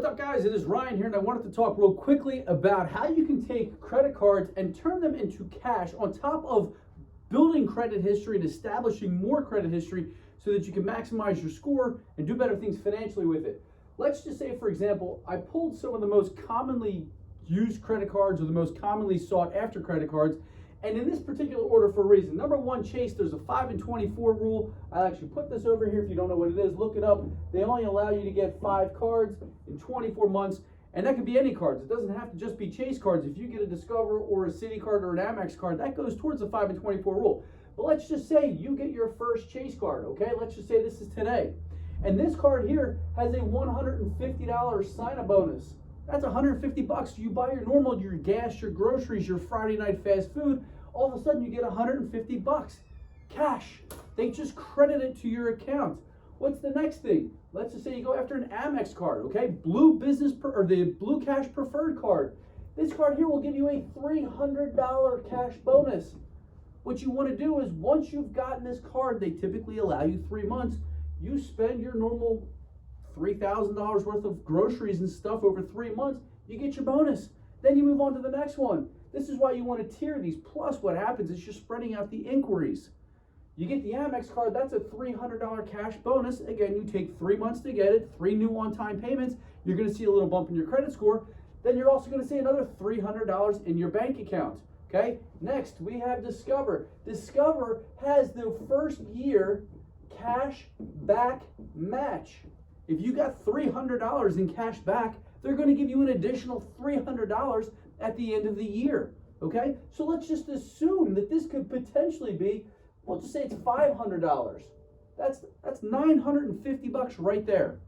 What's up, guys? It is Ryan here, and I wanted to talk real quickly about how you can take credit cards and turn them into cash on top of building credit history and establishing more credit history so that you can maximize your score and do better things financially with it. Let's just say, for example, I pulled some of the most commonly used credit cards or the most commonly sought after credit cards, and in this particular order for a reason. Number one, Chase, there's a 5 and 24 rule. I'll actually put this over here if you don't know what it is. Look it up. They only allow you to get 5 cards in 24 months, and that could be any cards. It doesn't have to just be Chase cards. If you get a Discover or a Citi card or an Amex card, that goes towards the 5 and 24 rule. But let's just say you get your first Chase card, okay? Let's just say this is today. And this card here has a $150 sign-up bonus. That's $150. You buy your normal, your gas, your groceries, your Friday night fast food. All of a sudden, you get $150 cash. They just credit it to your account. What's the next thing? Let's just say you go after an Amex card, okay? Blue business or the Blue Cash Preferred card. This card here will give you a $300 cash bonus. What you want to do is once you've gotten this card, they typically allow you 3 months. You spend your normal $3,000 worth of groceries and stuff over 3 months, you get your bonus. Then you move on to the next one. This is why you want to tier these. Plus, what happens is you're spreading out the inquiries. You get the Amex card, that's a $300 cash bonus. Again, you take 3 months to get it, 3 new on-time payments. You're going to see a little bump in your credit score. Then you're also going to see another $300 in your bank account. Okay? Next, we have Discover. Discover has the first year cash back match. If you got $300 in cash back, they're going to give you an additional $300 at the end of the year. Okay? So let's just assume that this could potentially be, we'll just say it's $500. That's $950 right there.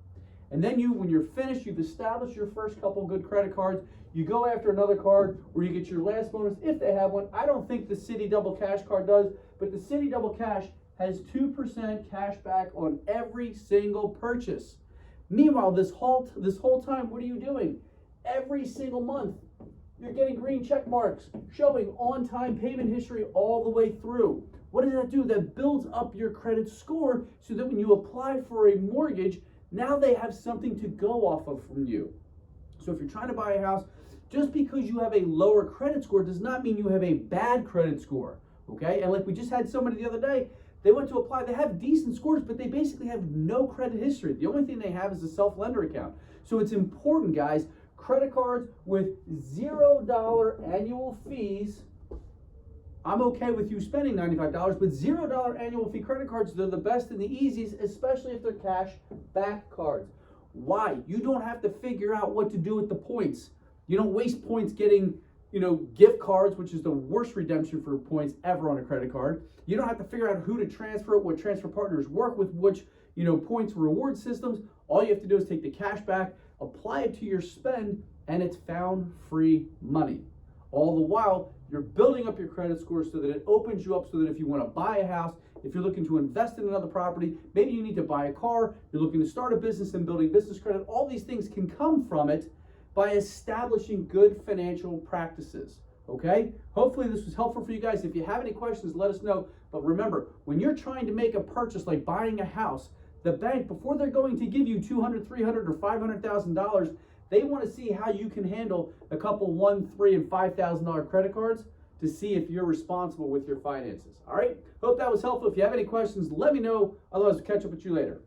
And then when you're finished, you've established your first couple good credit cards, you go after another card where you get your last bonus if they have one. I don't think the Citi Double Cash card does, but the Citi Double Cash has 2% cash back on every single purchase. Meanwhile, this whole time, what are you doing? Every single month, you're getting green check marks showing on-time payment history all the way through. What does that do? That builds up your credit score so that when you apply for a mortgage, now they have something to go off of from you. So if you're trying to buy a house, just because you have a lower credit score does not mean you have a bad credit score, okay? And like we just had somebody the other day, they went to apply, they have decent scores, but they basically have no credit history. The only thing they have is a self-lender account. So it's important, guys, credit cards with $0 annual fees. I'm okay with you spending $95, but $0 annual fee credit cards, they're the best and the easiest, especially if they're cash back cards. Why? You don't have to figure out what to do with the points. You don't waste points getting, gift cards, which is the worst redemption for points ever on a credit card. You don't have to figure out who to transfer, what transfer partners work with, which, points reward systems. All you have to do is take the cash back, apply it to your spend, and it's found free money. All the while, you're building up your credit score so that it opens you up so that if you want to buy a house, if you're looking to invest in another property, maybe you need to buy a car, you're looking to start a business and building business credit, all these things can come from it by establishing good financial practices, okay? Hopefully this was helpful for you guys. If you have any questions, let us know. But remember, when you're trying to make a purchase like buying a house, the bank, before they're going to give you $200,000, $300,000, or $500,000, they want to see how you can handle a couple $1,000, $3,000, and $5,000 credit cards to see if you're responsible with your finances. All right? Hope that was helpful. If you have any questions, let me know. Otherwise, we'll catch up with you later.